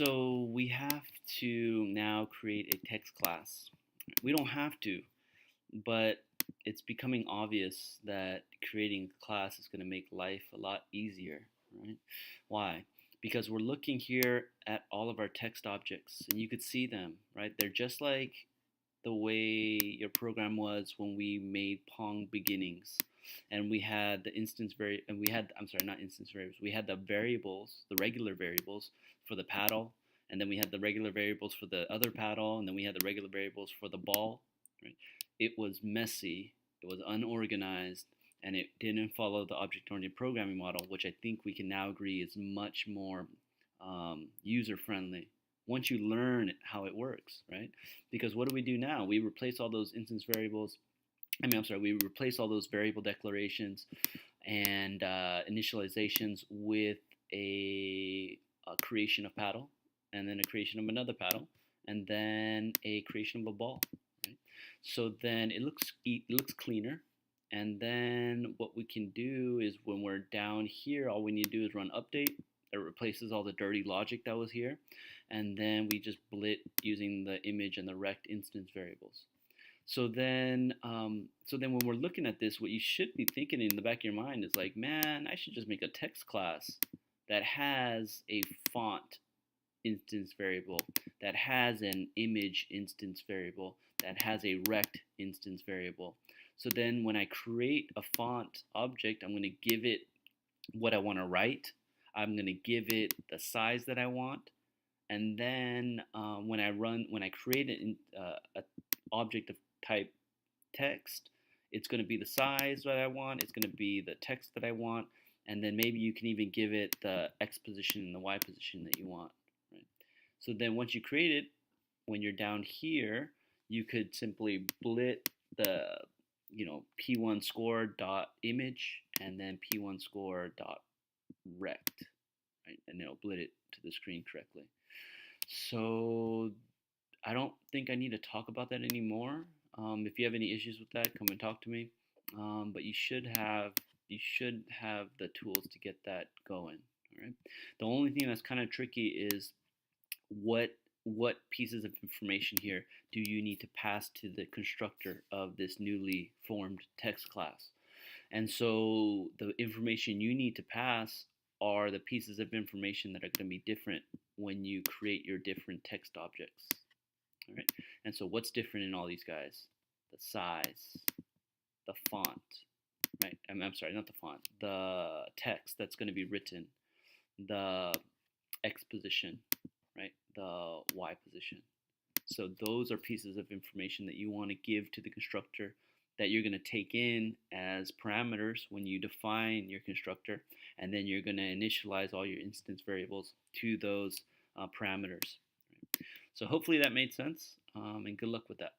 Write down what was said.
So we have to now create a text class. We don't have to, but it's becoming obvious that creating a class is going to make life a lot easier, right? Why? Because we're looking here at all of our text objects and you could see them, right? They're just like the way your program was when we made Pong beginnings. And we had the instance vari and we had I'm sorry, not instance variables. We had the variables, the regular variables for the paddle, and then we had the regular variables for the other paddle, and then we had the regular variables for the ball. Right? It was messy, it was unorganized, and it didn't follow the object-oriented programming model, which I think we can now agree is much more user-friendly once you learn how it works, right? Because what do we do now? We replace all those instance variables. We replace all those variable declarations and initializations with a creation of paddle, and then a creation of another paddle, and then a creation of a ball. Right? So then it looks cleaner. And then what we can do is when we're down here, all we need to do is run update. It replaces all the dirty logic that was here, and then we just blit using the image and the rect instance variables. So then when we're looking at this, what you should be thinking in the back of your mind is like, man, I should just make a text class that has a font instance variable, that has an image instance variable, that has a rect instance variable. So then when I create a font object, I'm going to give it what I want to write. I'm going to give it the size that I want. And then when I create a object of type text, it's going to be the size that I want, it's going to be the text that I want, and then maybe you can even give it the X position and the Y position that you want. Right? So then once you create it, when you're down here, you could simply blit the p1 score dot image and then p1 score dot rect, right? And it'll blit it to the screen correctly. So I don't think I need to talk about that anymore. If you have any issues with that, come and talk to me. But you should have the tools to get that going. All right. The only thing that's kind of tricky is what pieces of information here do you need to pass to the constructor of this newly formed text class. And so the information you need to pass are the pieces of information that are going to be different when you create your different text objects. All right. And so what's different in all these guys? The size, the font, right? I'm sorry, not the font. The text that's going to be written, the X position, right? The Y position. So those are pieces of information that you want to give to the constructor that you're going to take in as parameters when you define your constructor, and then you're going to initialize all your instance variables to those parameters. So hopefully that made sense, and good luck with that.